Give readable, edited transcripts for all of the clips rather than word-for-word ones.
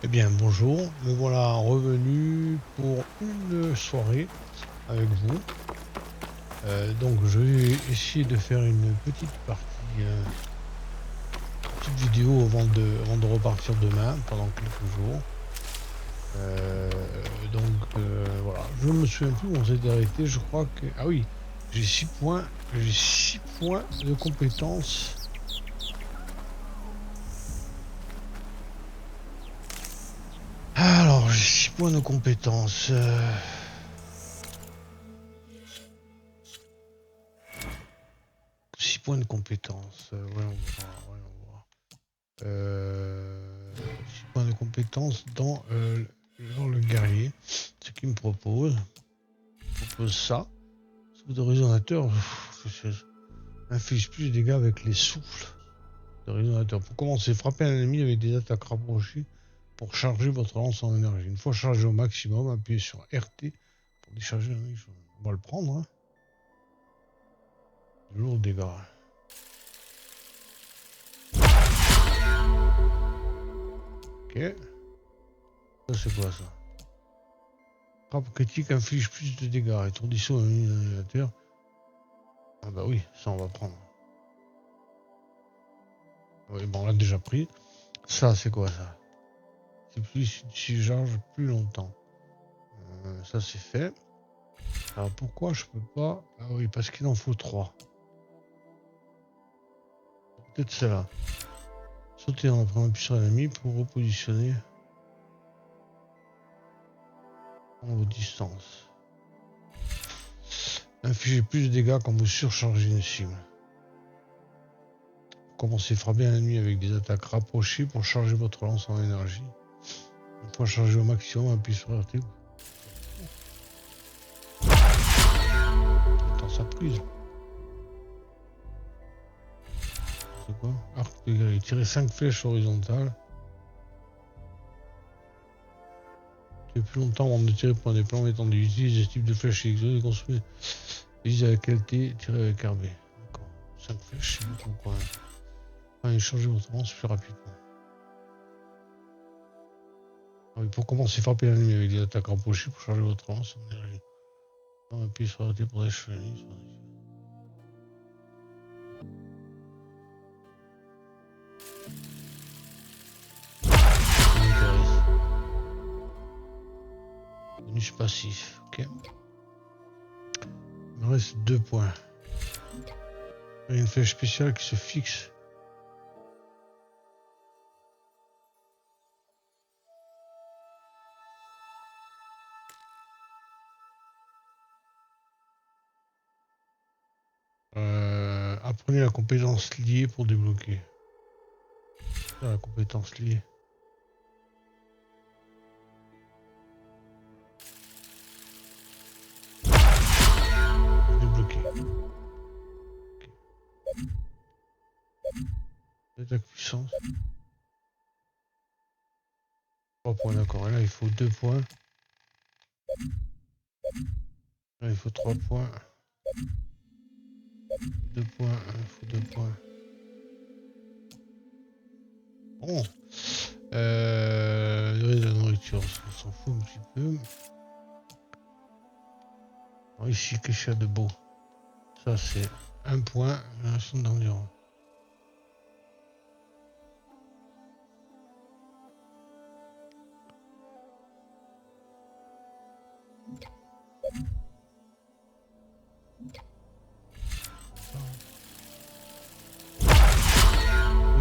Eh bien, bonjour, me voilà revenu pour une soirée avec vous. Donc, je vais essayer de faire une petite partie, petite vidéo avant de repartir demain pendant quelques jours. Voilà, je me souviens plus où on s'était arrêté. Je crois que ah oui, j'ai 6 points de compétences. Alors, j'ai 6 points de compétences. 6 points de compétences. Voyons voir, voyons voir. 6 points de compétence dans le guerrier. Ce qu'il me propose. Il propose ça. Souffle de résonateur. Inflige plus de dégâts avec les souffles de résonateur. Pour commencer, frappez un ennemi avec des attaques rapprochées pour charger votre lance en énergie. Une fois chargé au maximum, appuyez sur RT pour décharger l'ennemi. On va le prendre. Hein. De lourds dégâts. Ok. Ça, c'est quoi ça? Frappe critique inflige plus de dégâts. Étourdissant un animateur. Ah bah oui, ça on va prendre. Oui, bon, on l'a déjà pris. Ça, c'est quoi ça? C'est plus si charge plus longtemps. Ça, c'est fait. Alors pourquoi je peux pas? Ah oui, parce qu'il en faut 3. Peut-être celle-là. Sauter en appuyant sur l'ennemi pour repositionner en vos distances. Infligez plus de dégâts quand vous surchargez une cible. Commencez à frapper un ennemi avec des attaques rapprochées pour charger votre lance en énergie. Une fois chargé au maximum, appuyez sur RT. Attends, ça prise. C'est quoi? Arc de guerrier. Tirez 5 flèches horizontales. Tuez plus longtemps avant de tirer pour un des plans étendus. Utilisez ce type de flèche exode et construisez. Visez avec qualité, tirez avec RB. D'accord. 5 flèches, c'est beaucoup quand même. Allez, changez votre lance plus rapidement. Ah oui, pour commencer, frappez l'ennemi avec des attaques rapprochées pour charger votre lance. Appuyez sur RT pour déchirer l'ennemi. Bonus passif, ok. Il me reste 2 points. Il y a une flèche spéciale qui se fixe. Apprenez la compétence liée pour débloquer. La compétence liée. Débloquer. Okay. Attaque puissance. 3 points, d'accord. Et là, il faut 2 points. Là, il faut 3 points. 2 points. Il faut 2 points. Bon. La nourriture, on s'en fout un petit peu. Alors ici, qu'est-ce qu'il y a de beau? Ça, c'est 1 point. Un son d'endurance.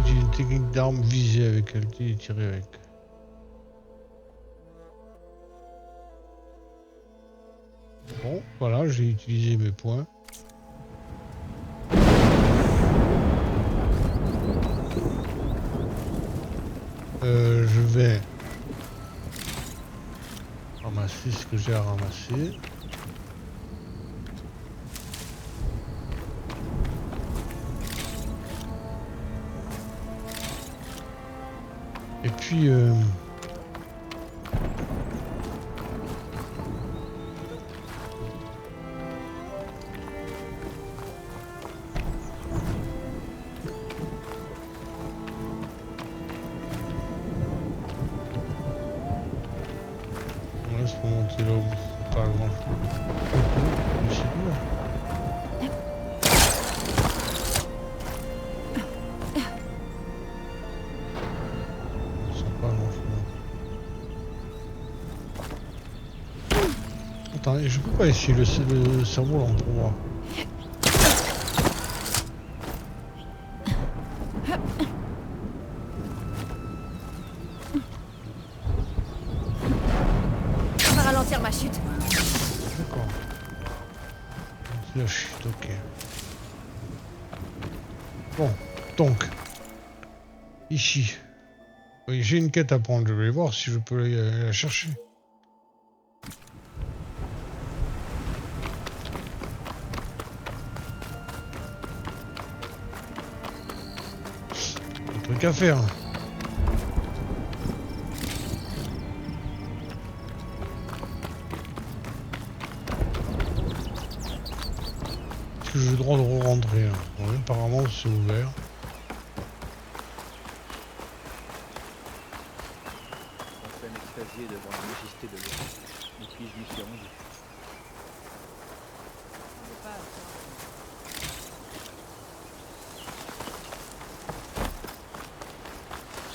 J'ai une technique d'arme visée avec LT et tirer avec. Bon, voilà, j'ai utilisé mes points. Je vais ramasser ce que j'ai à ramasser. Et puis reste pour monter là-haut? C'est pas grand chose. Mais c'est lourd. C'est pas grand chose. Attends, je peux pas essayer le cerveau là pour voir. On va ralentir ma chute. D'accord. C'est la chute, ok. Bon, donc. Ici. Oui, j'ai une quête à prendre, je vais voir si je peux la chercher. Un truc à faire. Est-ce que j'ai le droit de re-rentrer là? Oui, apparemment c'est ouvert. Enfin extasié devant la majesté de l'eau. Et puis je m'y suis rendu.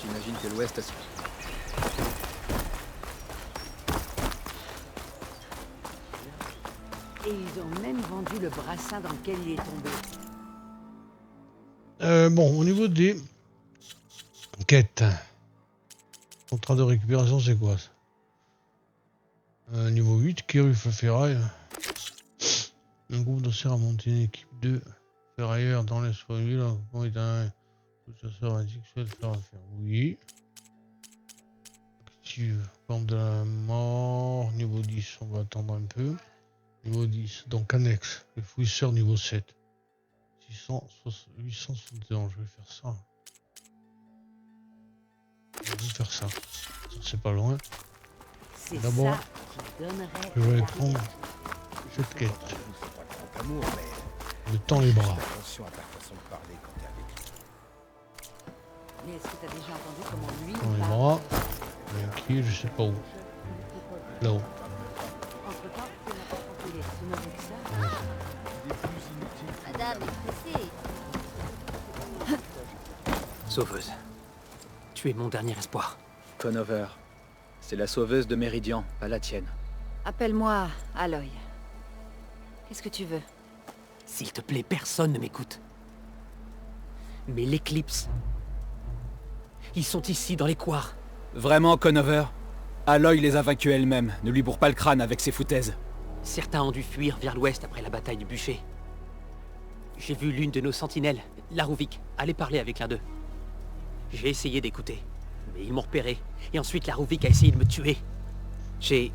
J'imagine que l'Ouest a... Et ils ont même vendu le brassin dans lequel il est tombé. Bon, au niveau des quêtes. Contrat de récupération, c'est quoi ça? Niveau 8, Kiruf Ferraille. Un groupe d'anciens a monté une équipe de ferrailleurs dans l'espace ville. Comment est un chasseur indique souhaite faire affaire? Oui. Active, camp de la mort. Niveau 10, on va attendre un peu. Niveau 10, donc annexe. Les fouisseurs niveau 7. 871, je vais faire ça. Je vais faire ça. Ça c'est pas loin. C'est D'abord, ça qui donnerait je vais la prendre vie. cette quête. C'est pas grand amour, mais... Le temps les bras. Attention à ta façon de parler quand t'es avec lui. Mais est-ce que t'as déjà entendu comment lui Temps les parle? bras. Qui, je sais pas où. Là-haut. Entre-temps, c'est n'importe qu'il est. Tu m'as vu que ça? Madame est pressée. Sauveuse. Tu es mon dernier espoir. Conover. C'est la sauveuse de Méridian, pas la tienne. Appelle-moi Aloy. Qu'est-ce que tu veux? S'il te plaît, personne ne m'écoute. Mais l'Éclipse... Ils sont ici, dans les couards. Vraiment, Conover? Aloy les a vaincus elle-même. Ne lui bourre pas le crâne avec ses foutaises. Certains ont dû fuir vers l'ouest après la bataille du bûcher. J'ai vu l'une de nos sentinelles, Larouvik, aller parler avec l'un d'eux. J'ai essayé d'écouter, mais ils m'ont repéré. Et ensuite, Larouvik a essayé de me tuer. J'ai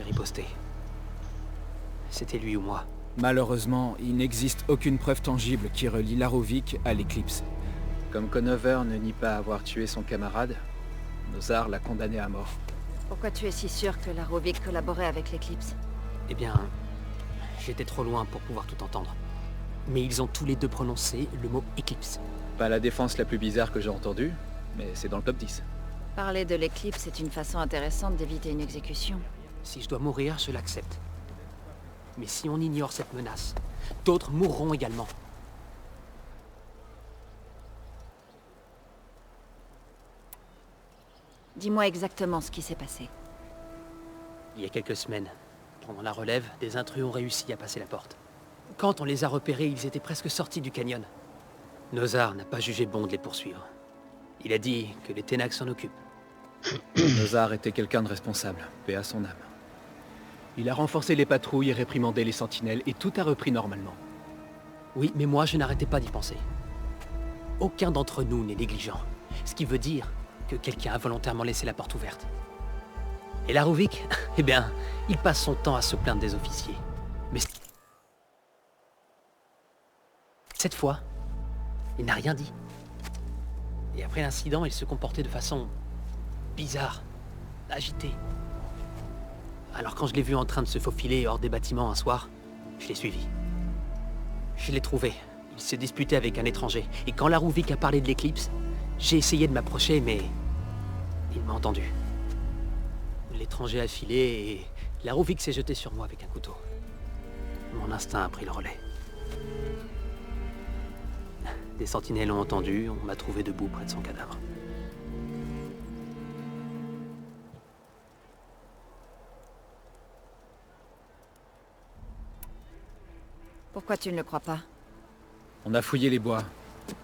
riposté. C'était lui ou moi. Malheureusement, il n'existe aucune preuve tangible qui relie Larouvik à l'Éclipse. Comme Conover ne nie pas avoir tué son camarade, Nozar l'a condamné à mort. Pourquoi tu es si sûr que la Rovik collaborait avec l'Éclipse? Eh bien, j'étais trop loin pour pouvoir tout entendre. Mais ils ont tous les deux prononcé le mot Éclipse. Pas la défense la plus bizarre que j'ai entendue, mais c'est dans le top 10. Parler de l'Éclipse est une façon intéressante d'éviter une exécution. Si je dois mourir, je l'accepte. Mais si on ignore cette menace, d'autres mourront également. Dis-moi exactement ce qui s'est passé. Il y a quelques semaines, pendant la relève, des intrus ont réussi à passer la porte. Quand on les a repérés, ils étaient presque sortis du canyon. Nozar n'a pas jugé bon de les poursuivre. Il a dit que les Ténacs s'en occupent. Nozar était quelqu'un de responsable, paix à son âme. Il a renforcé les patrouilles et réprimandé les sentinelles, et tout a repris normalement. Oui, mais moi, je n'arrêtais pas d'y penser. Aucun d'entre nous n'est négligent. Ce qui veut dire que quelqu'un a volontairement laissé la porte ouverte. Et Larouvik, eh bien, il passe son temps à se plaindre des officiers. Mais cette fois, il n'a rien dit. Et après l'incident, il se comportait de façon bizarre, agitée. Alors quand je l'ai vu en train de se faufiler hors des bâtiments un soir, je l'ai suivi. Je l'ai trouvé. Il s'est disputé avec un étranger. Et quand Larouvik a parlé de l'éclipse, j'ai essayé de m'approcher, mais il m'a entendu. étranger a filé et la Ruvik s'est jetée sur moi avec un couteau. Mon instinct a pris le relais. Des sentinelles ont entendu, on m'a trouvé debout près de son cadavre. Pourquoi tu ne le crois pas? On a fouillé les bois,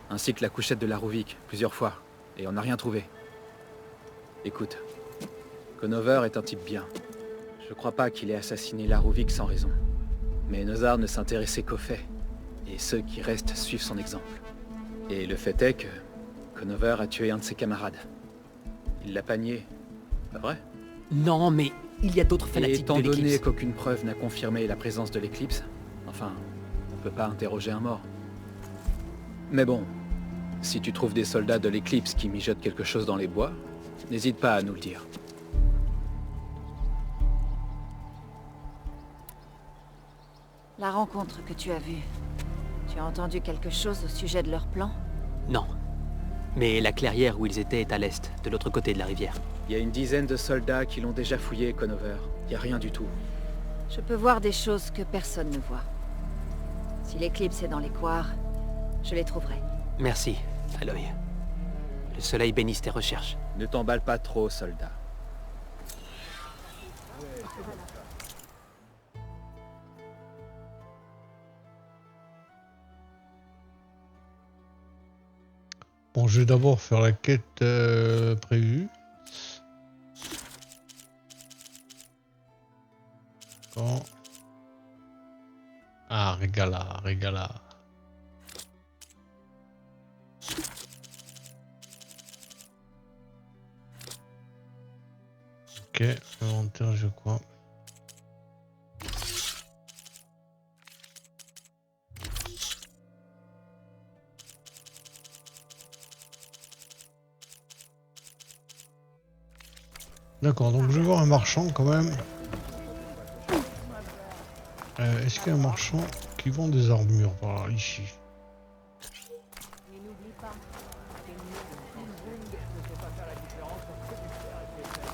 ainsi que la couchette de la Ruvik, plusieurs fois, et on n'a rien trouvé. Écoute, Conover est un type bien. Je crois pas qu'il ait assassiné la Ruvik sans raison. Mais Nosar ne s'intéressait qu'aux faits, et ceux qui restent suivent son exemple. Et le fait est que Conover a tué un de ses camarades. Il l'a panié, pas vrai? Non, mais il y a d'autres Et fanatiques étant de donné l'Éclipse. qu'aucune preuve n'a confirmé la présence de l'éclipse, enfin, on peut pas interroger un mort. Mais bon, si tu trouves des soldats de l'éclipse qui mijotent quelque chose dans les bois, n'hésite pas à nous le dire. La rencontre que tu as vue. Tu as entendu quelque chose au sujet de leur plan? Non. Mais la clairière où ils étaient est à l'est, de l'autre côté de la rivière. Il y a une dizaine de soldats qui l'ont déjà fouillé, Conover. Il y a rien du tout. Je peux voir des choses que personne ne voit. Si l'éclipse est dans les couards, je les trouverai. Merci, Aloy. Le soleil bénisse tes recherches. Ne t'emballe pas trop, soldat. Bon, je vais d'abord faire la quête prévue. Bon. Ah, régala, régala. Ok, inventaire, je crois. D'accord, donc je vais voir un marchand quand même. Est-ce qu'il y a un marchand qui vend des armures par là, ici?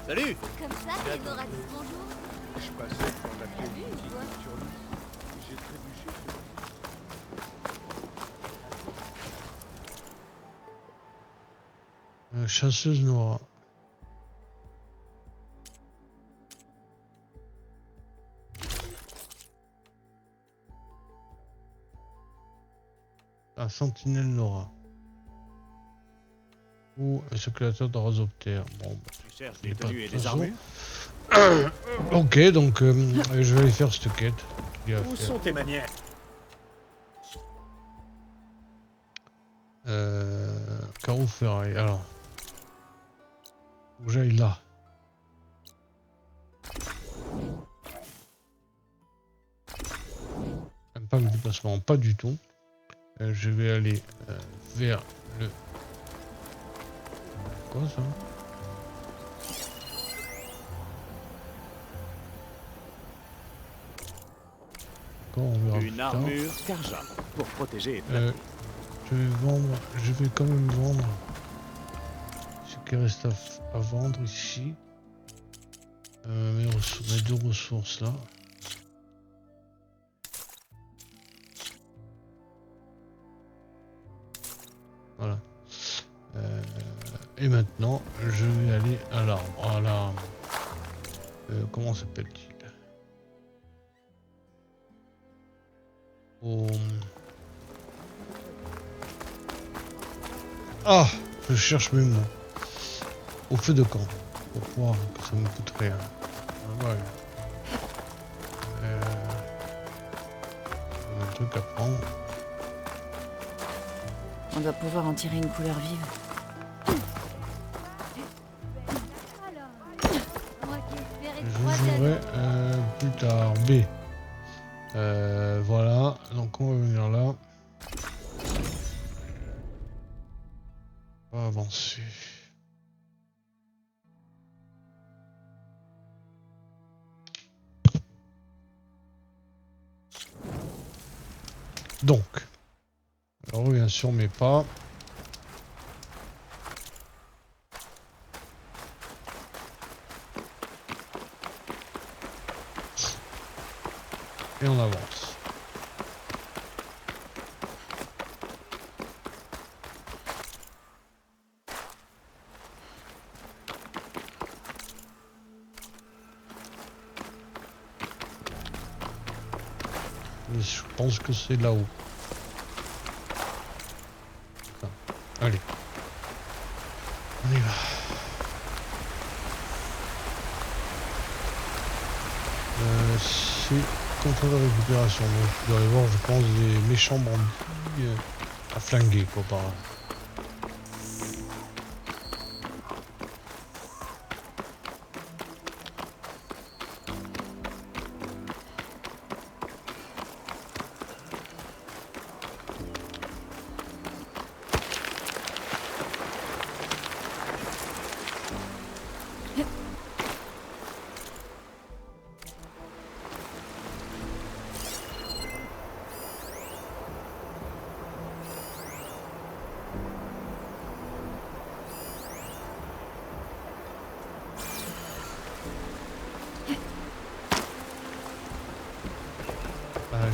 Salut! Comme ça, les aura dit bonjour. Je passais quand la pièce boutique sur nous. J'ai trébuché sur Chasseuse Nora. La sentinelle Nora. Ou un secrétaire de Razopter. Bon, bah, Tu cherches il est des pas tenues et de des toute armures? ok, donc je vais aller faire cette quête. Il y a à Où faire. sont tes manières? Carreau ferraille, alors. Faut que j'aille là. Pas de déplacement, pas du tout. Je vais aller vers le... Quoi ça? D'accord, on verra plus Une tard. armure Karja pour protéger. Je vais vendre, je vais quand même vendre ce qui reste à vendre ici. Mes deux ressources là. Voilà. Et maintenant, je vais aller à l'arbre. À la... comment s'appelle-t-il? Au... Ah, je cherche mes mots. Au feu de camp. Pour voir que ça me coûte rien. Ouais. Un truc à prendre. On doit pouvoir en tirer une couleur vive. Alors, moi qui espérais Je trois jouerai années. plus tard. B. Voilà, donc on va venir là. On va avancer. Donc, on revient sur mes pas. Et on avance. Mais je pense que c'est là-haut. Enfin, allez. On y va. C'est contrat de récupération. Donc il doit y avoir, je pense, des méchants bandits à flinguer, quoi, par là.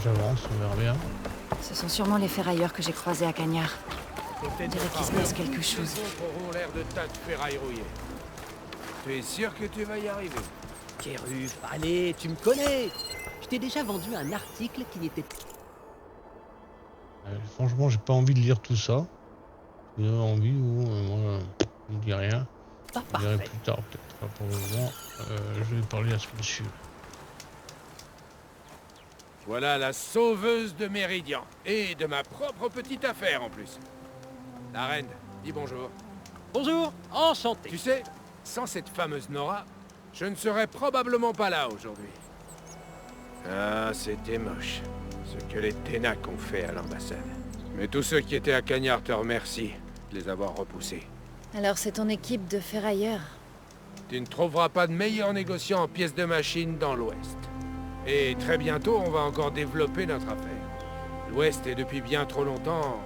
J'avance, on verra bien. Ce sont sûrement les ferrailleurs que j'ai croisés à Cagnard. On dirait qu'il se passe quelque chose. Auront l'air de tas de ferrailles rouillées. Tu es sûr que tu vas y arriver? Kéruf, allez, tu me connais. Je t'ai déjà vendu un article qui n'était... Franchement, j'ai pas envie de lire tout ça. Vous avez envie ou moi, je ne dis rien. pas Je dirai parfait. plus tard, peut-être. Pas pour le moment. Je vais parler à ce monsieur. Voilà la sauveuse de Méridian. Et de ma propre petite affaire en plus. La reine, dis bonjour. Bonjour, enchanté. Tu sais, sans cette fameuse Nora, je ne serais probablement pas là aujourd'hui. Ah, c'était moche, ce que les Ténac ont fait à l'ambassade. Mais tous ceux qui étaient à Cagnard te remercient de les avoir repoussés. Alors c'est ton équipe de ferrailleurs. Tu ne trouveras pas de meilleur négociant en pièces de machine dans l'Ouest. Et très bientôt, on va encore développer notre affaire. L'Ouest est depuis bien trop longtemps,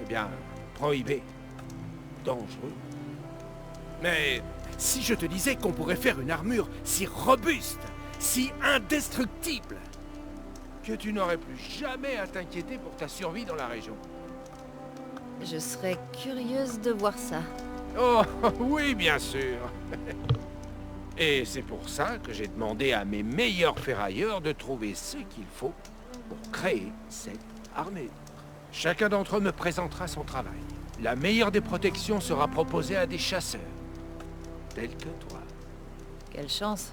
eh bien, prohibé. Dangereux. Mais si je te disais qu'on pourrait faire une armure si robuste, si indestructible, Que tu n'aurais plus jamais à t'inquiéter pour ta survie dans la région. Je serais curieuse de voir ça. Oh, oui, bien sûr. Et c'est pour ça que j'ai demandé à mes meilleurs ferrailleurs de trouver ce qu'il faut pour créer cette armure. Chacun d'entre eux me présentera son travail. La meilleure des protections sera proposée à des chasseurs, tels que toi. Quelle chance.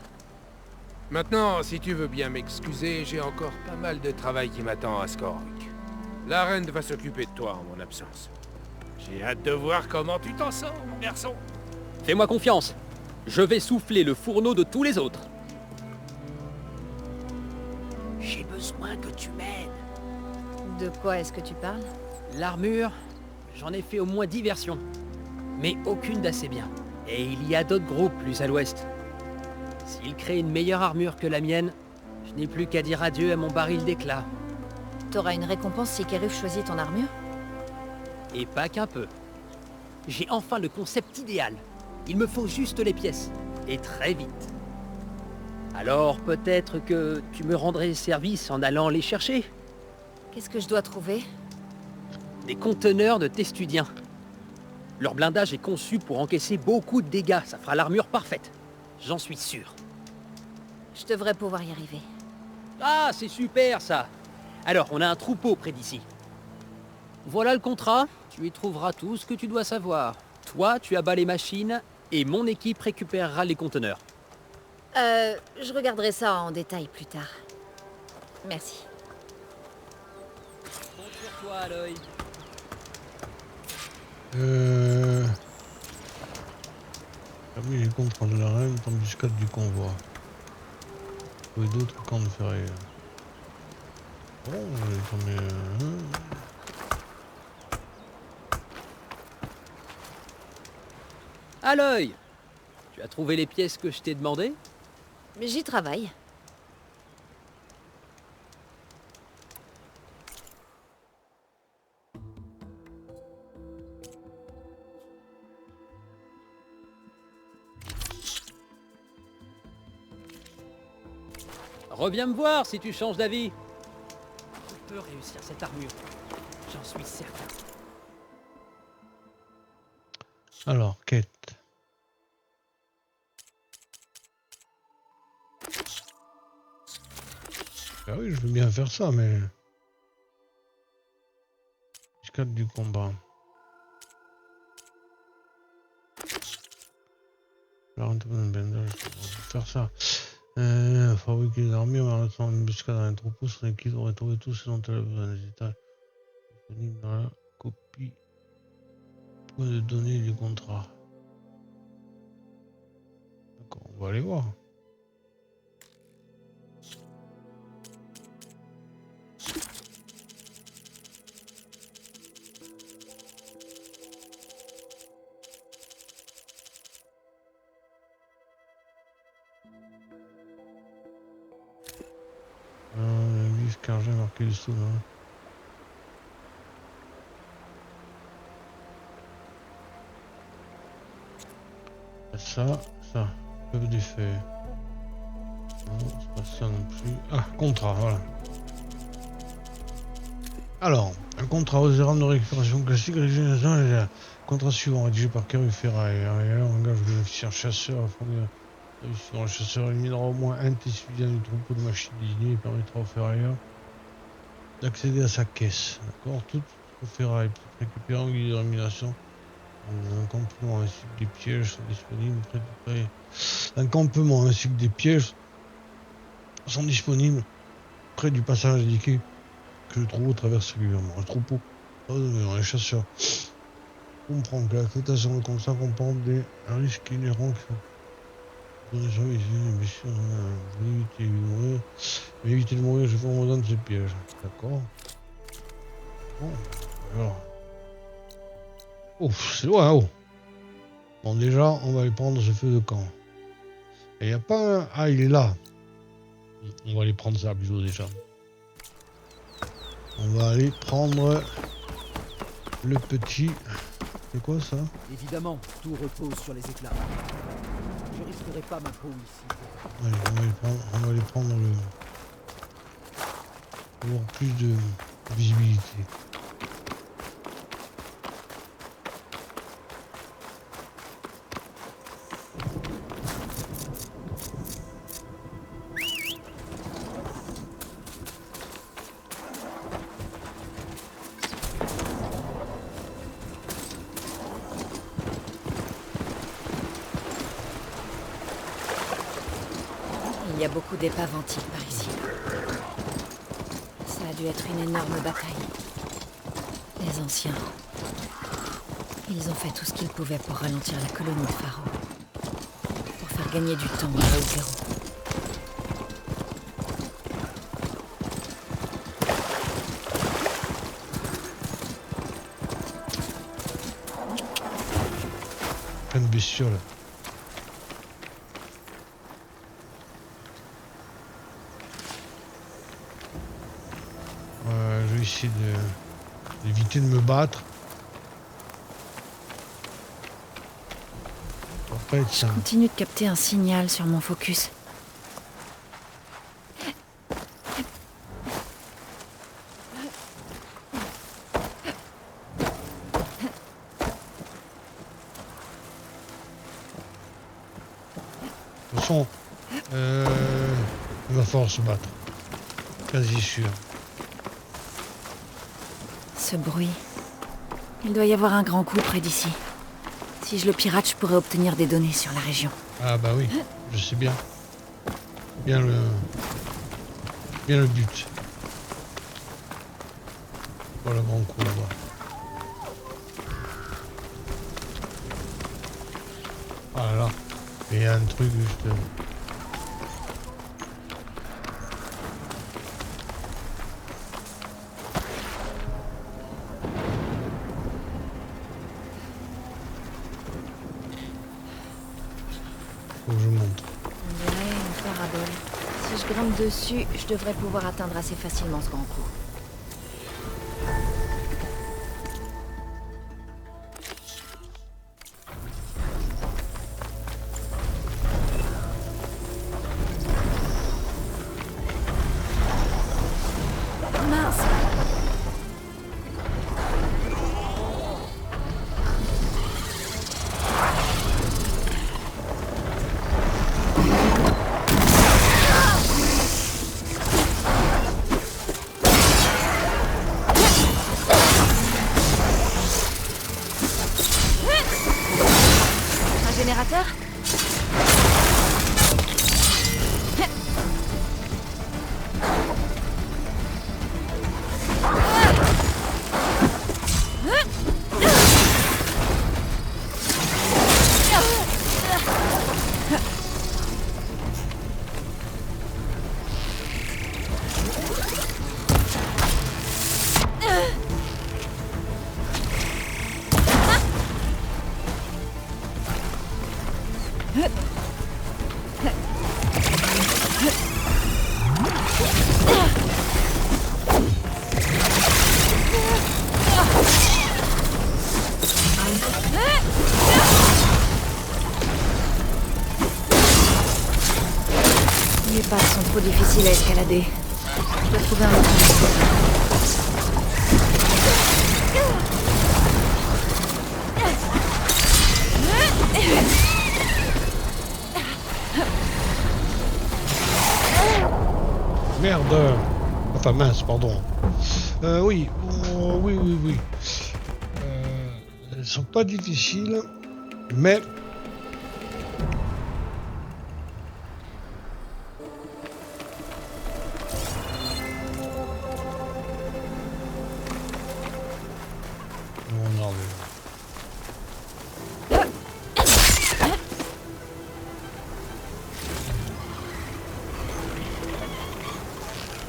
Maintenant, si tu veux bien m'excuser, j'ai encore pas mal de travail qui m'attend à Skorok. La reine va s'occuper de toi en mon absence. J'ai hâte de voir comment tu t'en sors, mon garçon. Fais-moi confiance. Je vais souffler le fourneau de tous les autres. J'ai besoin que tu m'aides. De quoi est-ce que tu parles? L'armure, j'en ai fait au moins 10 versions. Mais aucune d'assez bien. Et il y a d'autres groupes plus à l'ouest. S'ils créent une meilleure armure que la mienne, je n'ai plus qu'à dire adieu à mon baril d'éclat. T'auras une récompense si Kéruf choisit ton armure? Et pas qu'un peu. J'ai enfin le concept idéal. Il me faut juste les pièces. Et très vite. Alors peut-être que tu me rendrais service en allant les chercher. Qu'est-ce que je dois trouver? Des conteneurs de testudiens. Leur blindage est conçu pour encaisser beaucoup de dégâts. Ça fera l'armure parfaite. J'en suis sûr. Je devrais pouvoir y arriver. Ah, c'est super ça. Alors, on a un troupeau près d'ici. Voilà le contrat. Tu y trouveras tout ce que tu dois savoir. Toi, tu abats les machines et mon équipe récupérera les conteneurs. Je regarderai ça en détail plus tard. Merci. Compte sur toi, Aloy. Parmi les contrats de la reine, embuscade du convoi. Trouver d'autres camps de ferrailleurs. Bon, j'en ai un. Aloy, tu as trouvé les pièces que je t'ai demandées? Mais j'y travaille. Reviens me voir si tu changes d'avis. peux réussir cette armure. J'en suis certain. Alors, quête. Ah oui, je veux bien faire ça, mais... Escalade du combat. Alors, on va faire ça. Fabriquer des armures, en attendant une embuscade dans un troupeau, sur lesquels on retrouver tout ce dont elle a besoin. Les états disponibles dans la copie. Point de données du contrat. D'accord, on va aller voir. Livre car j'ai marqué le sous là. Ça, peuvent des faits. Non, c'est pas ça non plus. Ah, contrat, voilà. Alors, un contrat aux erreurs de récupération classique, régionalisation, contrat suivant, rédigé par Caru Ferraille. Alors, engage le officier chasseur à fonder sur le chasseur éliminera au moins un tessudian du troupeau de machines désignées et permettra au ferrailleur d'accéder à sa caisse. D'accord, tout au ferraille peut récupérer en guise de rémunération. Un campement ainsi que des pièges sont disponibles près. Un campement ainsi que des pièges sont disponibles près du passage indiqué que le troupeau traverse régulièrement. Un troupeau, les chasseurs comprend que l'acceptation de contrat comporte des risques inhérents qui sont éviter de mourir, je vous donne ces pièges. D'accord. Bon, alors. Ouf, c'est loin, oh. Bon, déjà, on va aller prendre ce feu de camp. Et il n'y a pas un... Ah, il est là. On va aller prendre ça plutôt déjà. On va aller prendre le petit... C'est quoi ça? Évidemment, tout repose sur les éclats. Je risquerai pas ma peau ici. Allez, on va aller prendre le... Pour avoir plus de visibilité. Il y a beaucoup d'épaves antiques par ici. Ça a dû être une énorme bataille. Les anciens, ils ont fait tout ce qu'ils pouvaient pour ralentir la colonie de Faro. Pour faire gagner du temps à Haute-Zéro. Plein de bestioles. Je vais essayer d'éviter de me battre. Après, Je continue de capter un signal sur mon focus. De toute façon, il va falloir se battre. Quasi sûr. Ce bruit. Il doit y avoir un grand coup près d'ici. Si je le pirate, je pourrais obtenir des données sur la région. Ah bah oui, je sais bien. Bien le but. Voilà le grand coup là-bas. Ah là là. Il y a un truc juste... Faut que je monte. On dirait une parabole. Si je grimpe dessus, je devrais pouvoir atteindre assez facilement ce grand coup. Mince! générateur? Les pattes sont trop difficiles à escalader. Je dois trouver un autre moyen. Merde. Enfin mince, pardon. Oui, oui. Elles sont pas difficiles, mais... On en est. Il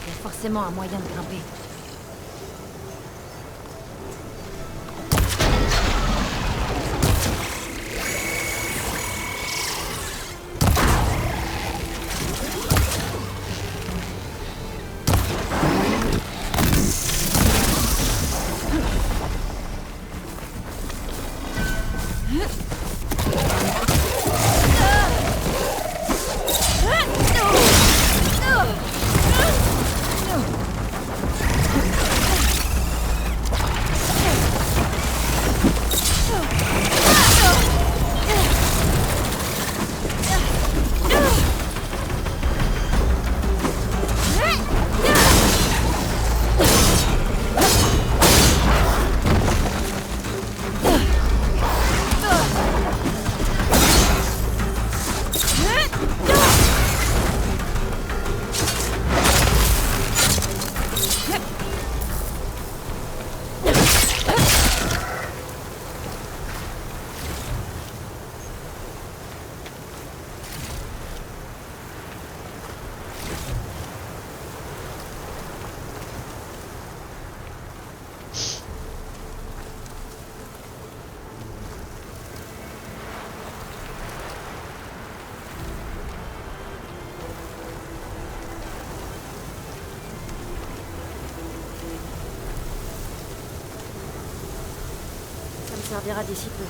y a forcément un moyen de grimper. Ça me servira d'ici peu.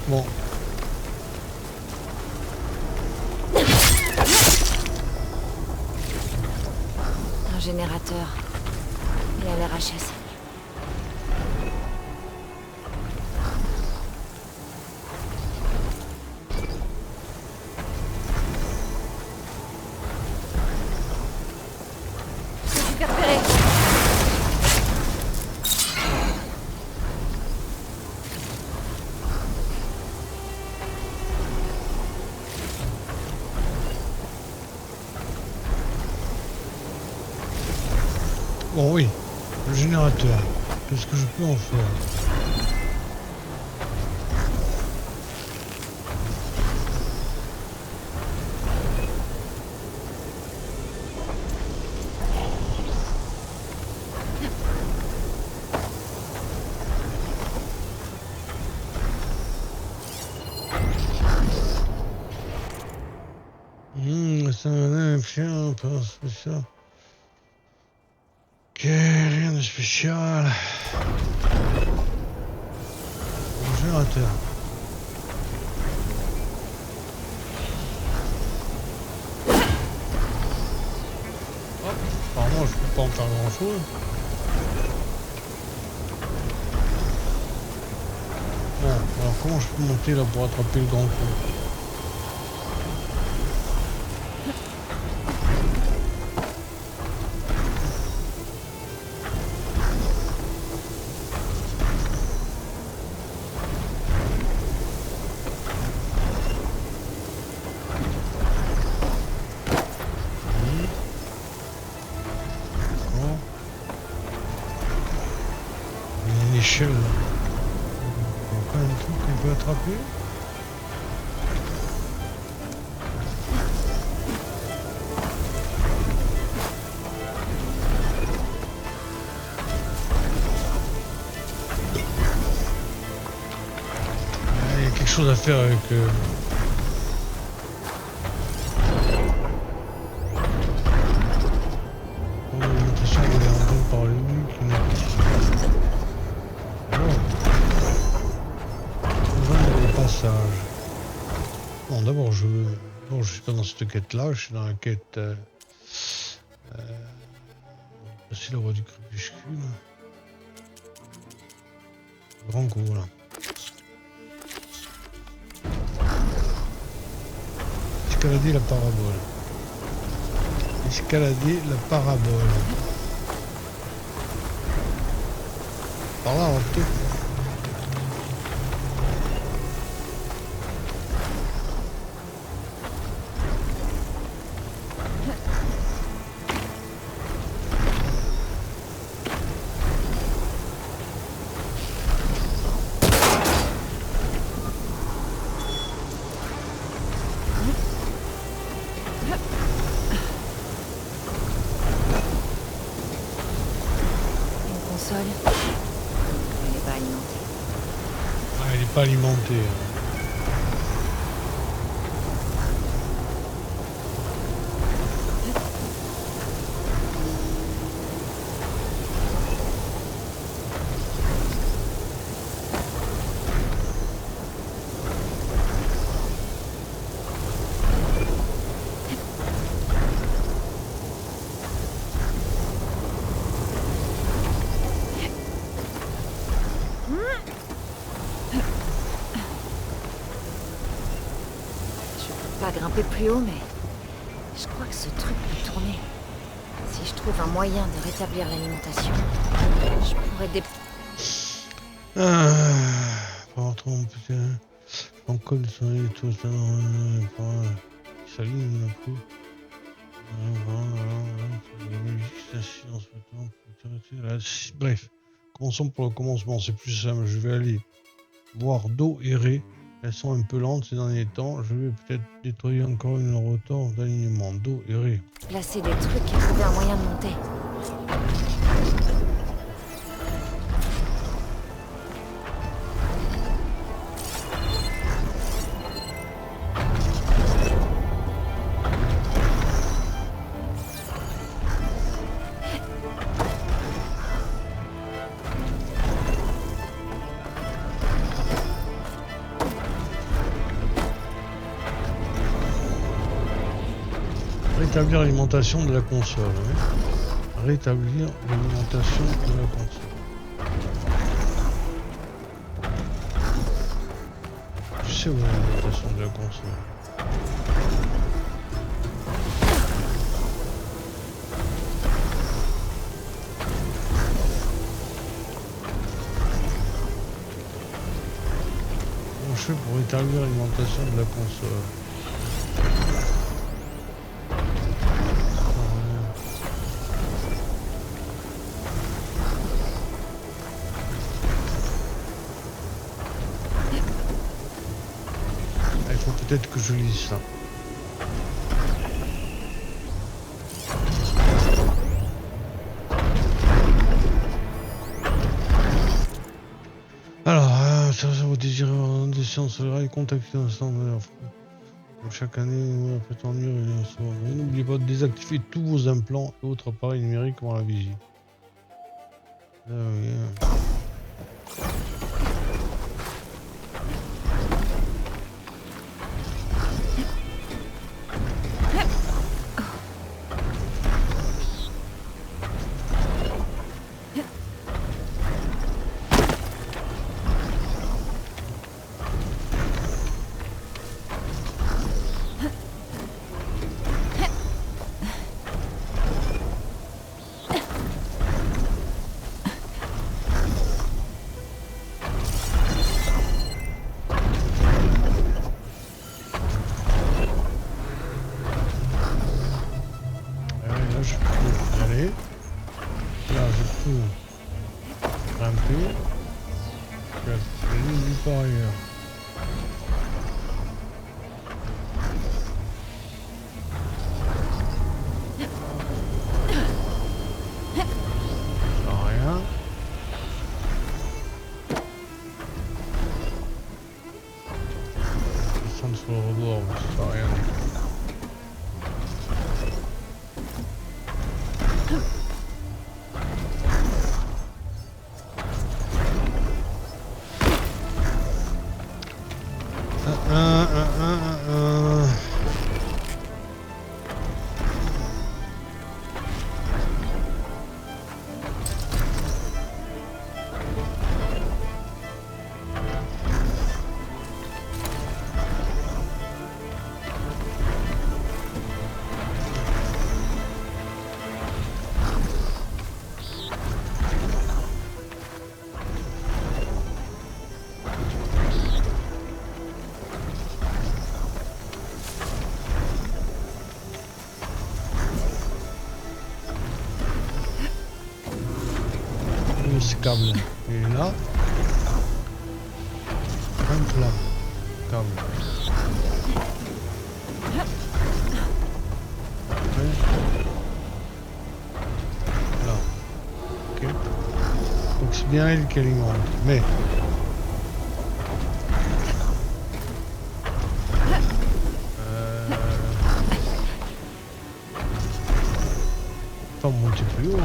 Bon. Un générateur. Et à l'RHS. Super repéré. Bon oui, le générateur. Qu'est-ce que je peux en faire? C'est un chien, pas spécial. Ok, rien de spécial. Le générateur. Hop, apparemment je peux pas en faire grand chose. comment je peux monter là pour attraper le grand con? Échelle. Encore un truc qu'on peut attraper. Il y a quelque chose à faire avec... l'alimentation de l'air par le passage. Bon, d'abord, je suis pas dans cette quête-là, je suis dans la quête... c'est la voie du crépuscule. Grand coup, là. Escalader la parabole. Escalader la parabole. Par là, on va peut-être... Pas alimenté. Grimper plus haut, mais je crois que ce truc peut tourner. Si je trouve un moyen de rétablir l'alimentation, je pourrais Par trop putain. En code sur les tout ça. Salut, un coup. Bref, commençons pour le commencement, c'est plus simple. Je vais aller voir d'eau et Ré. Elles sont un peu lentes ces derniers temps. Je vais peut-être nettoyer encore une rotor d'alignement d'eau et Ré. Placer des trucs et trouver un moyen de monter. Rétablir l'alimentation de la console. Hein. Rétablir l'alimentation de la console. Je sais où est l'alimentation de la console. Comment je fais pour rétablir l'alimentation de la console? Peut-être que je lis ça. Alors, ça vous désirez avoir des séances sur le rail, contactez un stand de chaque année, faites en mur et n'oubliez pas de désactiver tous vos implants et autres appareils numériques avant la visite. par ailleurs. Rien. Descendre sur le rebord, mais ça sert à rien. Ce câble, il est là. Hop là, câble. Après. Là. Ok. Donc c'est bien elle qui alimente. Mais. Pas monter plus haut. Hein.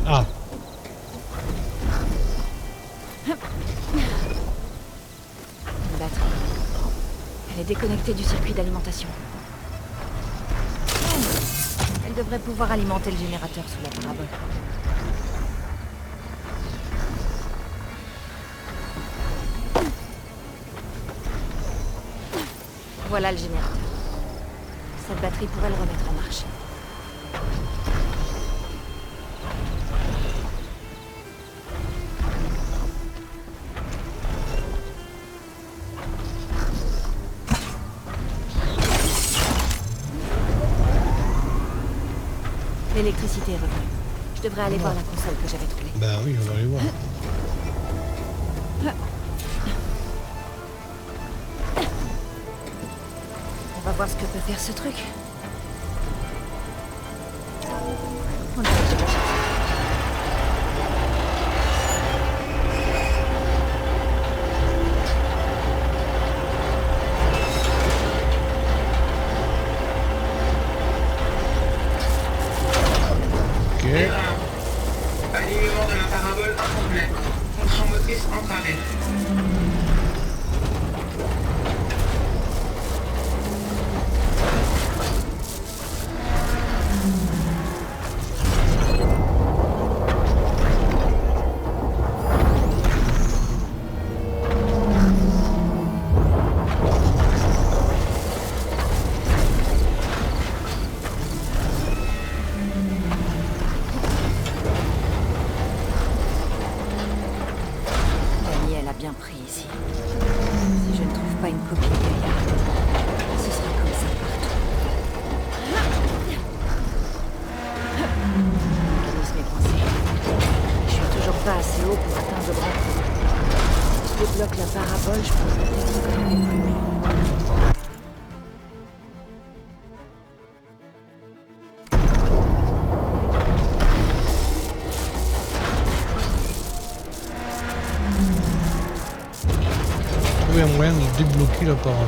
Ah. Une batterie. Elle est déconnectée du circuit d'alimentation. Elle devrait pouvoir alimenter le générateur sous la parabole. Voilà le générateur. Cette batterie pourrait le remettre en marche. L'électricité est revenue. Je devrais aller voir la console que j'avais doublée. Bah oui, on va aller voir. On va voir ce que peut faire ce truc. On a déjà la chance. Alignement de la parabole incomplet. Fonction motrice entravée. Bien pris ici. Si je ne trouve pas une copie de Gaïa, ce sera comme ça partout. Le mécanisme est coincé. Je suis toujours pas assez haut pour atteindre le grand trou. Si je débloque la parabole, je peux peut-être grimper plus haut. trouver un moyen de débloquer la parabole.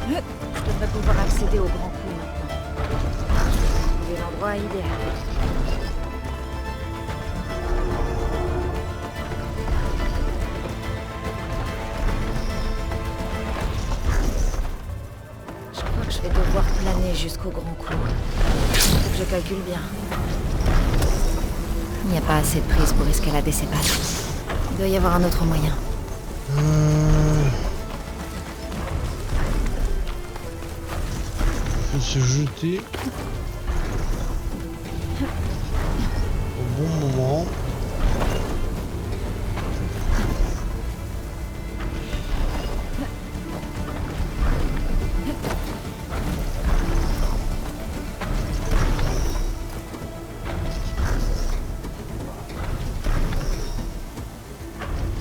Je devrais pouvoir accéder au grand coup maintenant. C'est l'endroit idéal. Je crois que je vais devoir planer jusqu'au grand clou. Faut que je calcule bien. Il n'y a pas assez de prise pour escalader ces pattes. Il doit y avoir un autre moyen. Il faut se jeter au bon moment.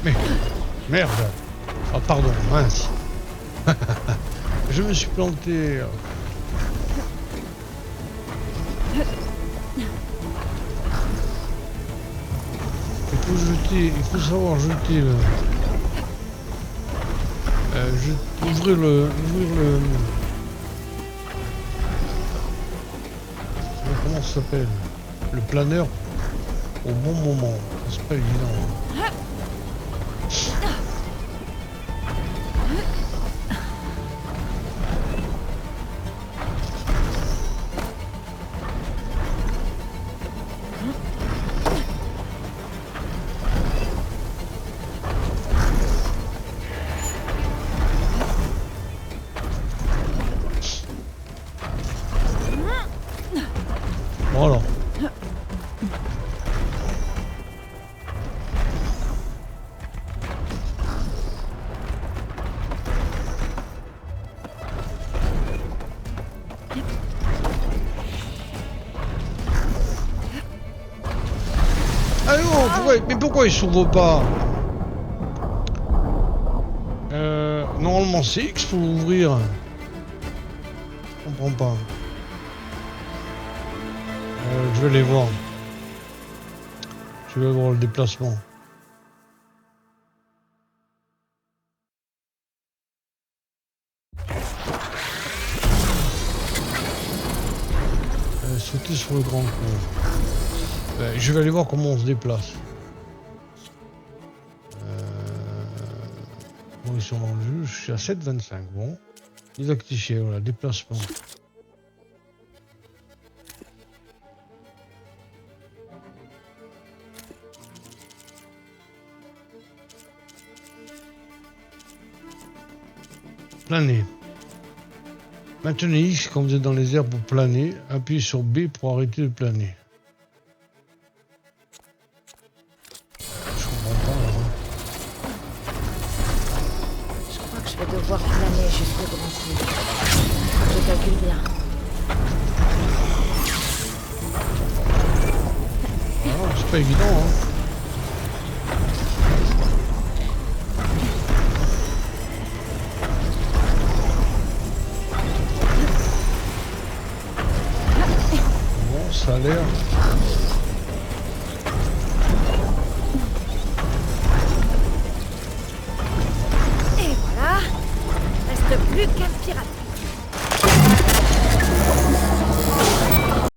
Mais, merde. Ah pardon, mince. Je me suis planté. Il faut savoir jeter le... ouvrir le... Comment ça s'appelle? Le planeur au bon moment. C'est pas évident. Voilà. Allô, mais pourquoi il s'ouvre pas? Normalement c'est X pour l'ouvrir. Je comprends pas. Je vais aller voir. Je vais voir le déplacement. Sauter sur le grand coup. Je vais aller voir comment on se déplace. Bon, ils sont dans le jeu. Je suis à 7,25. Bon. Désactiver, voilà, déplacement. Planer. Maintenez X quand vous êtes dans les airs pour planer. Appuyez sur B pour arrêter de planer. Je comprends pas là. Je crois que je vais devoir planer jusqu'au grand coup. Je calcule bien. Ah, c'est pas évident, hein. Ça a l'air. Et voilà. Reste plus qu'un pirate.